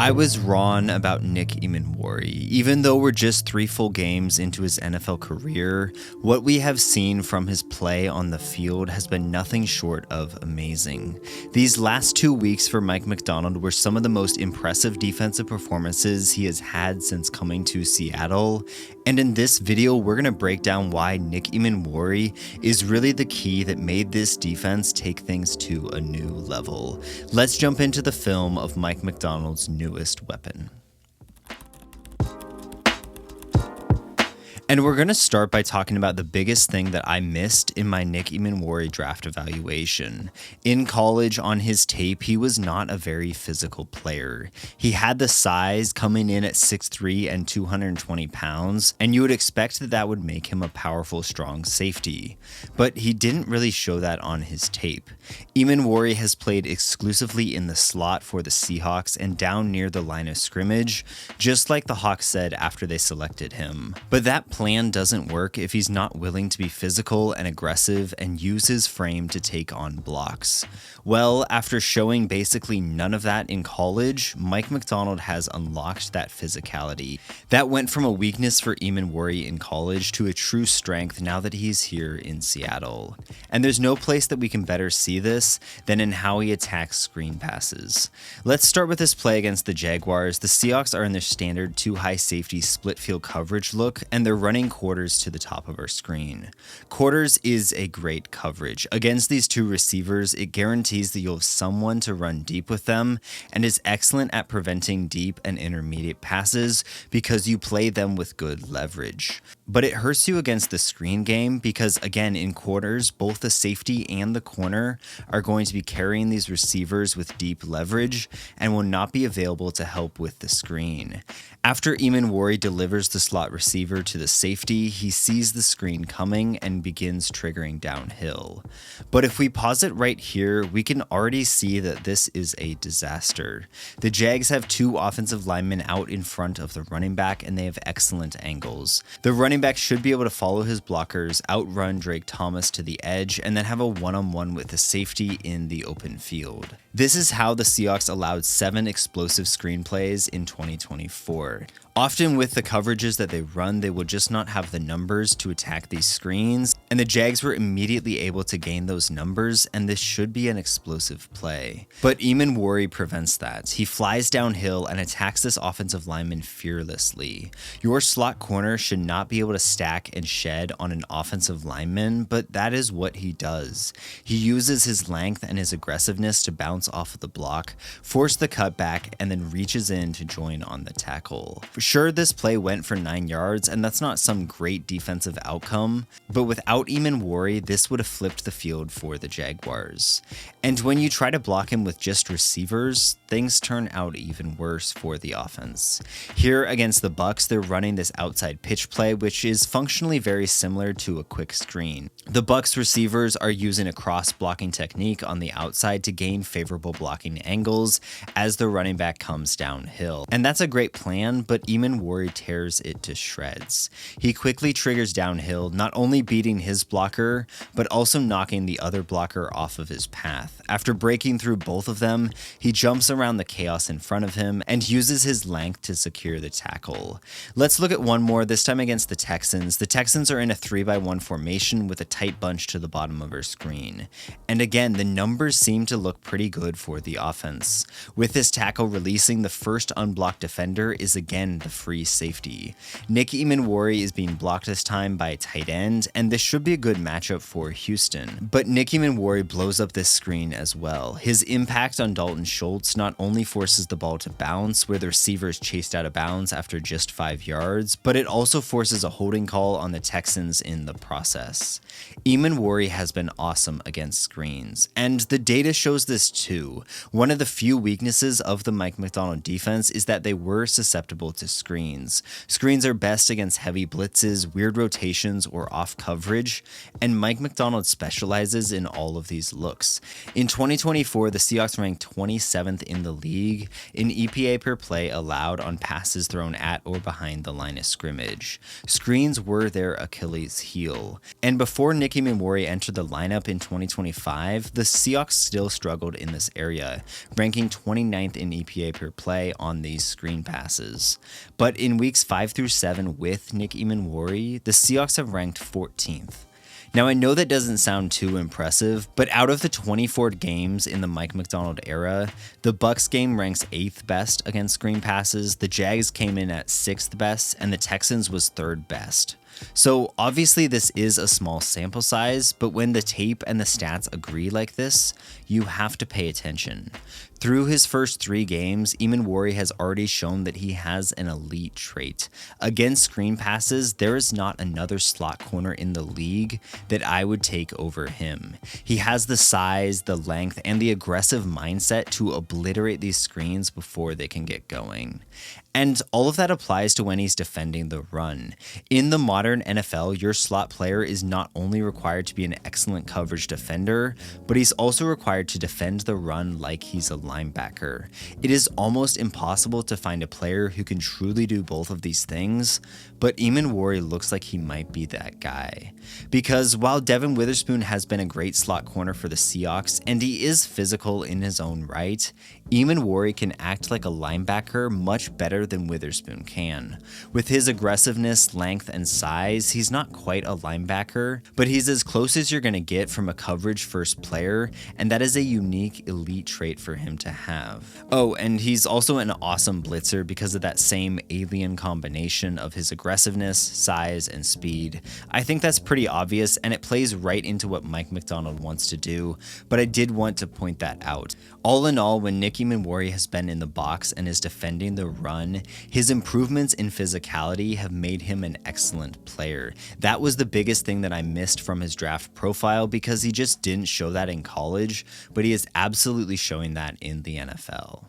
I was wrong about Nick Emmanwori. Even though we're just 3 full games into his NFL career, what we have seen from his play on the field has been nothing short of amazing. These last 2 weeks for Mike Macdonald were some of the most impressive defensive performances he has had since coming to Seattle, and in this video we're going to break down why Nick Emmanwori is really the key that made this defense take things to a new level. Let's jump into the film of Mike Macdonald's newest weapon. And we're going to start by talking about the biggest thing that I missed in my Nick Emmanwori draft evaluation. In college, on his tape, he was not a very physical player. He had the size, coming in at 6'3" and 220 pounds, and you would expect that that would make him a powerful, strong safety. But he didn't really show that on his tape. Emmanwori has played exclusively in the slot for the Seahawks and down near the line of scrimmage, just like the Hawks said after they selected him. But that plan doesn't work if he's not willing to be physical and aggressive and use his frame to take on blocks. Well, after showing basically none of that in college, Mike Macdonald has unlocked that physicality. That went from a weakness for Emmanwori in college to a true strength now that he's here in Seattle. And there's no place that we can better see this than in how he attacks screen passes. Let's start with this play against the Jaguars. The Seahawks are in their standard 2 high safety split field coverage look, and they're running quarters to the top of our screen. Quarters is a great coverage. Against these 2 receivers, it guarantees that you'll have someone to run deep with them, and is excellent at preventing deep and intermediate passes because you play them with good leverage. But it hurts you against the screen game because, again, in quarters, both the safety and the corner are going to be carrying these receivers with deep leverage and will not be available to help with the screen. After Emmanwori delivers the slot receiver to the safety, he sees the screen coming and begins triggering downhill. But if we pause it right here, we can already see that this is a disaster. The Jags have 2 offensive linemen out in front of the running back, and they have excellent angles. The running back should be able to follow his blockers, outrun Drake Thomas to the edge, and then have a one-on-one with the safety in the open field. This is how the Seahawks allowed 7 explosive screenplays in 2024. Often with the coverages that they run, they will just not have the numbers to attack these screens, and the Jags were immediately able to gain those numbers, and this should be an explosive play. But Emmanwori prevents that. He flies downhill and attacks this offensive lineman fearlessly. Your slot corner should not be able to stack and shed on an offensive lineman, but that is what he does. He uses his length and his aggressiveness to bounce off of the block, force the cutback, and then reaches in to join on the tackle. Sure, this play went for 9 yards, and that's not some great defensive outcome, but without Emmanwori, this would have flipped the field for the Jaguars. And when you try to block him with just receivers, things turn out even worse for the offense. Here against the Bucs, they're running this outside pitch play, which is functionally very similar to a quick screen. The Bucs receivers are using a cross-blocking technique on the outside to gain favorable blocking angles as the running back comes downhill. And that's a great plan, but Emmanwori tears it to shreds. He quickly triggers downhill, not only beating his blocker, but also knocking the other blocker off of his path. After breaking through both of them, he jumps around the chaos in front of him and uses his length to secure the tackle. Let's look at one more, this time against the Texans. The Texans are in a 3-by-1 formation with a tight bunch to the bottom of our screen. And again, the numbers seem to look pretty good for the offense. With this tackle releasing, the first unblocked defender is again the free safety. Nick Emmanwori is being blocked this time by a tight end, and this should be a good matchup for Houston. But Nick Emmanwori blows up this screen as well. His impact on Dalton Schultz not only forces the ball to bounce, where the receiver is chased out of bounds after just 5 yards, but it also forces a holding call on the Texans in the process. Emmanwori has been awesome against screens, and the data shows this too. One of the few weaknesses of the Mike Macdonald defense is that they were susceptible to screens. Screens are best against heavy heavy blitzes, weird rotations, or off coverage, and Mike Macdonald specializes in all of these looks. In 2024, the Seahawks ranked 27th in the league in EPA per play allowed on passes thrown at or behind the line of scrimmage. Screens were their Achilles heel. And before Nick Emmanwori entered the lineup in 2025, the Seahawks still struggled in this area, ranking 29th in EPA per play on these screen passes. But in weeks 5 through 7 with Nick Emmanwori, the Seahawks have ranked 14th. Now, I know that doesn't sound too impressive, but out of the 24 games in the Mike Macdonald era, the Bucs game ranks 8th best against screen passes, the Jags came in at 6th best, and the Texans was 3rd best. So obviously this is a small sample size, but when the tape and the stats agree like this, you have to pay attention. Through his first 3 games, Emmanwori has already shown that he has an elite trait. Against screen passes, there is not another slot corner in the league that I would take over him. He has the size, the length, and the aggressive mindset to obliterate these screens before they can get going. And all of that applies to when he's defending the run. In the modern NFL, your slot player is not only required to be an excellent coverage defender, but he's also required to defend the run like he's a linebacker. It is almost impossible to find a player who can truly do both of these things, but Emmanwori looks like he might be that guy. Because while Devin Witherspoon has been a great slot corner for the Seahawks, and he is physical in his own right, Emmanwori can act like a linebacker much better than Witherspoon can. With his aggressiveness, length, and size, he's not quite a linebacker, but he's as close as you're going to get from a coverage-first player, and that is a unique, elite trait for him to have. Oh, and he's also an awesome blitzer because of that same alien combination of his aggressiveness, size, and speed. I think that's pretty obvious, and it plays right into what Mike Macdonald wants to do, but I did want to point that out. All in all, when Nick Emmanwori has been in the box and is defending the run, his improvements in physicality have made him an excellent player. That was the biggest thing that I missed from his draft profile because he just didn't show that in college, but he is absolutely showing that in the NFL.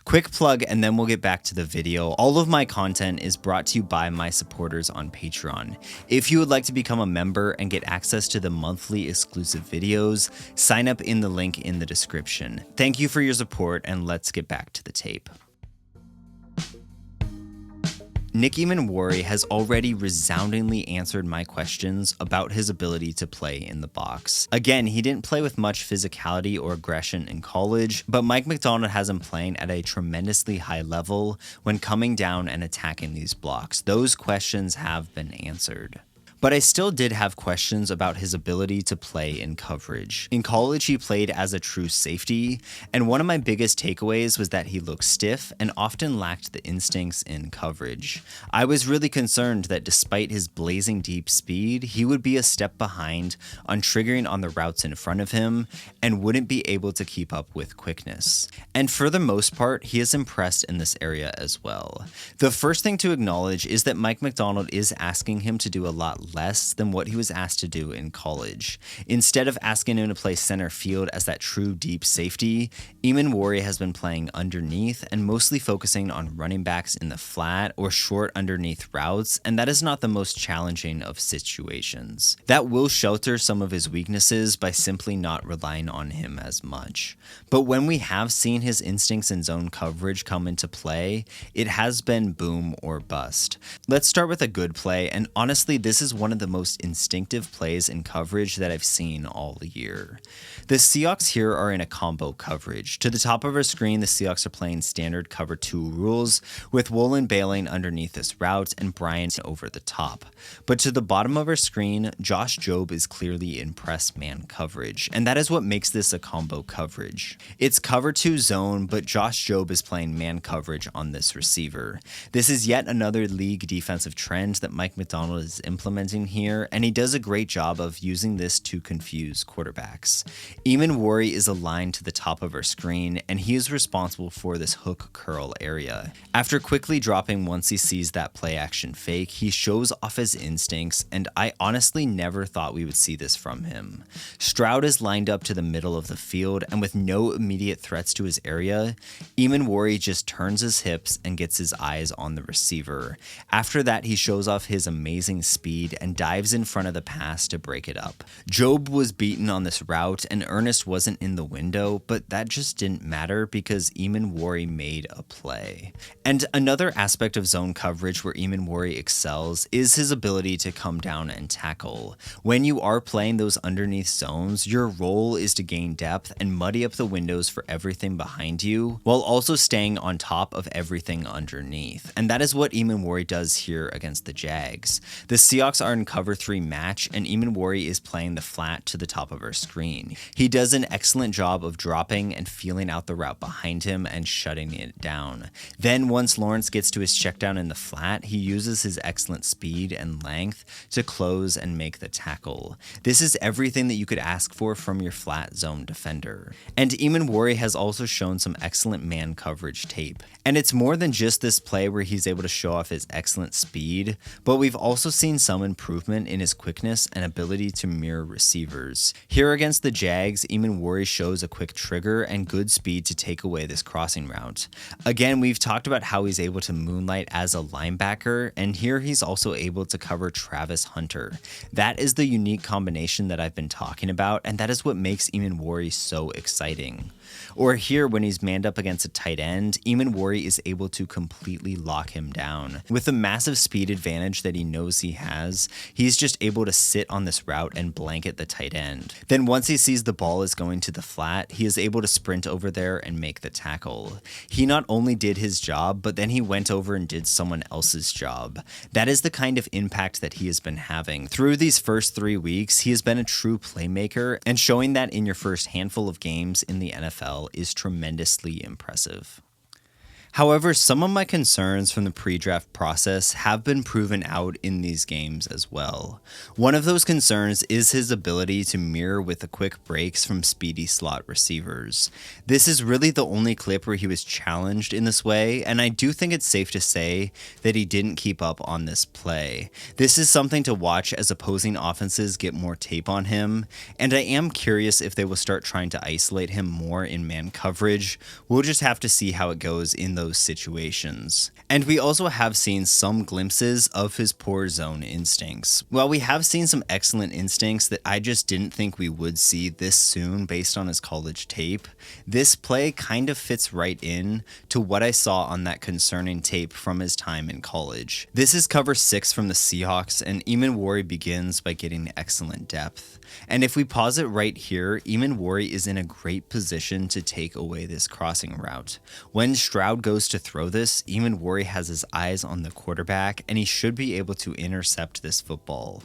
Quick plug and then we'll get back to the video. All of my content is brought to you by my supporters on Patreon. If you would like to become a member and get access to the monthly exclusive videos, sign up in the link in the description. Thank you for your support and let's get back to the tape. Nick Emmanwori has already resoundingly answered my questions about his ability to play in the box. Again, he didn't play with much physicality or aggression in college, but Mike Macdonald has him playing at a tremendously high level when coming down and attacking these blocks. Those questions have been answered. But I still did have questions about his ability to play in coverage. In college, he played as a true safety, and one of my biggest takeaways was that he looked stiff and often lacked the instincts in coverage. I was really concerned that despite his blazing deep speed, he would be a step behind on triggering on the routes in front of him and wouldn't be able to keep up with quickness. And for the most part, he is impressed in this area as well. The first thing to acknowledge is that Mike Macdonald is asking him to do a lot less than what he was asked to do in college. Instead of asking him to play center field as that true deep safety, Emmanwori has been playing underneath and mostly focusing on running backs in the flat or short underneath routes, and that is not the most challenging of situations. That will shelter some of his weaknesses by simply not relying on him as much. But when we have seen his instincts in zone coverage come into play, it has been boom or bust. Let's start with a good play, and honestly, this is one of the most instinctive plays in coverage that I've seen all year. The Seahawks here are in a combo coverage. To the top of our screen, the Seahawks are playing standard cover 2 rules, with Wolin bailing underneath this route and Bryant over the top. But to the bottom of our screen, Josh Jobe is clearly in press man coverage, and that is what makes this a combo coverage. It's cover 2 zone, but Josh Jobe is playing man coverage on this receiver. This is yet another league defensive trend that Mike Macdonald is implementing slanting here, and he does a great job of using this to confuse quarterbacks. Emmanwori is aligned to the top of our screen, and he is responsible for this hook curl area. After quickly dropping once he sees that play action fake, he shows off his instincts, and I honestly never thought we would see this from him. Stroud is lined up to the middle of the field, and with no immediate threats to his area, Emmanwori just turns his hips and gets his eyes on the receiver. After that, he shows off his amazing speed and dives in front of the pass to break it up. Job was beaten on this route, and Ernest wasn't in the window, but that just didn't matter because Emmanwori made a play. And another aspect of zone coverage where Emmanwori excels is his ability to come down and tackle. When you are playing those underneath zones, your role is to gain depth and muddy up the windows for everything behind you, while also staying on top of everything underneath. And that is what Emmanwori does here against the Jags. The Seahawks are in cover 3 match, and Emmanwori is playing the flat to the top of our screen. He does an excellent job of dropping and feeling out the route behind him and shutting it down. Then once Lawrence gets to his check down in the flat, he uses his excellent speed and length to close and make the tackle. This is everything that you could ask for from your flat zone defender. And Emmanwori has also shown some excellent man coverage tape. And it's more than just this play where he's able to show off his excellent speed, but we've also seen some improvement in his quickness and ability to mirror receivers. Here against the Jags, Emmanwori shows a quick trigger and good speed to take away this crossing route. Again, we've talked about how he's able to moonlight as a linebacker, and here he's also able to cover Travis Hunter. That is the unique combination that I've been talking about, and that is what makes Emmanwori so exciting. Or here, when he's manned up against a tight end, Emmanwori is able to completely lock him down. With the massive speed advantage that he knows he has, he's just able to sit on this route and blanket the tight end. Then once he sees the ball is going to the flat, he is able to sprint over there and make the tackle. He not only did his job, but then he went over and did someone else's job. That is the kind of impact that he has been having. Through these first 3 weeks, he has been a true playmaker, and showing that in your first handful of games in the NFL is tremendously impressive. However, some of my concerns from the pre-draft process have been proven out in these games as well. One of those concerns is his ability to mirror with the quick breaks from speedy slot receivers. This is really the only clip where he was challenged in this way, and I do think it's safe to say that he didn't keep up on this play. This is something to watch as opposing offenses get more tape on him, and I am curious if they will start trying to isolate him more in man coverage. We'll just have to see how it goes in those situations. And we also have seen some glimpses of his poor zone instincts. While we have seen some excellent instincts that I just didn't think we would see this soon based on his college tape, this play kind of fits right in to what I saw on that concerning tape from his time in college. This is cover 6 from the Seahawks, and Emmanwori begins by getting excellent depth. And if we pause it right here, Emmanwori is in a great position to take away this crossing route. When Stroud goes to throw this, Emmanwori has his eyes on the quarterback, and he should be able to intercept this football.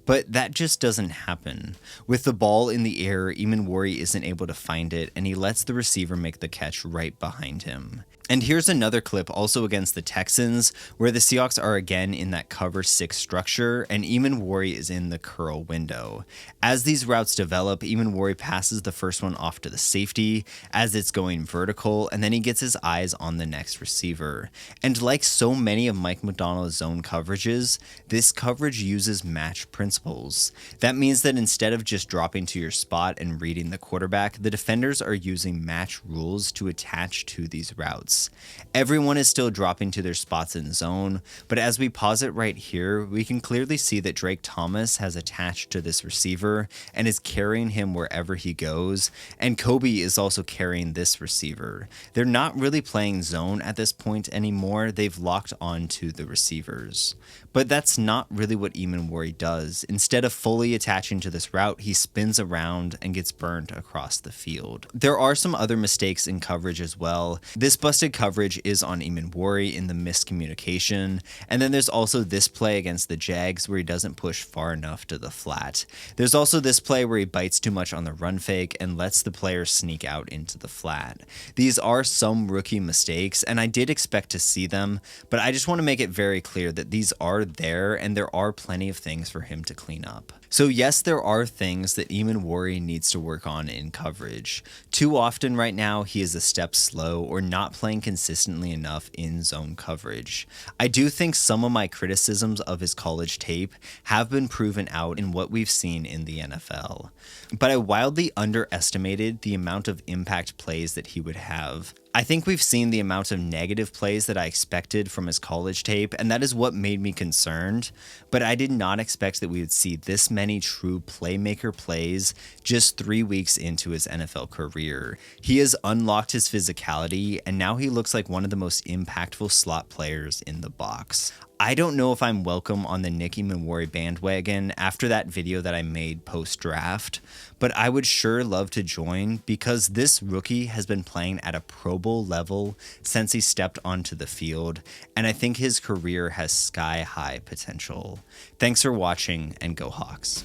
But that just doesn't happen. With the ball in the air, Emmanwori isn't able to find it, and he lets the receiver make the catch right behind him. And here's another clip also against the Texans, where the Seahawks are again in that cover 6 structure, and Emmanwori is in the curl window. As these routes develop, Emmanwori passes the first one off to the safety as it's going vertical, and then he gets his eyes on the next receiver. And like so many of Mike Macdonald's zone coverages, this coverage uses match principles. That means that instead of just dropping to your spot and reading the quarterback, the defenders are using match rules to attach to these routes. Everyone is still dropping to their spots in zone, but as we pause it right here, we can clearly see that Drake Thomas has attached to this receiver and is carrying him wherever he goes, and Kobe is also carrying this receiver. They're not really playing zone at this point anymore, they've locked on to the receivers. But that's not really what Emmanwori does. Instead of fully attaching to this route, he spins around and gets burned across the field. There are some other mistakes in coverage as well. This busted busted coverage is on Emmanwori in the miscommunication, and then there's also this play against the Jags where he doesn't push far enough to the flat. There's also this play where he bites too much on the run fake and lets the player sneak out into the flat. These are some rookie mistakes, and I did expect to see them, but I just want to make it very clear that these are there and there are plenty of things for him to clean up. So yes, there are things that Emmanwori needs to work on in coverage. Too often right now, he is a step slow or not playing consistently enough in zone coverage. I do think some of my criticisms of his college tape have been proven out in what we've seen in the NFL. But I wildly underestimated the amount of impact plays that he would have. I think we've seen the amount of negative plays that I expected from his college tape, and that is what made me concerned, but I did not expect that we would see this many true playmaker plays just 3 weeks into his NFL career. He has unlocked his physicality, and now he looks like one of the most impactful slot players in the box. I don't know if I'm welcome on the Nick Emmanwori bandwagon after that video that I made post-draft, but I would sure love to join because this rookie has been playing at a Pro Bowl level since he stepped onto the field, and I think his career has sky-high potential. Thanks for watching, and go Hawks.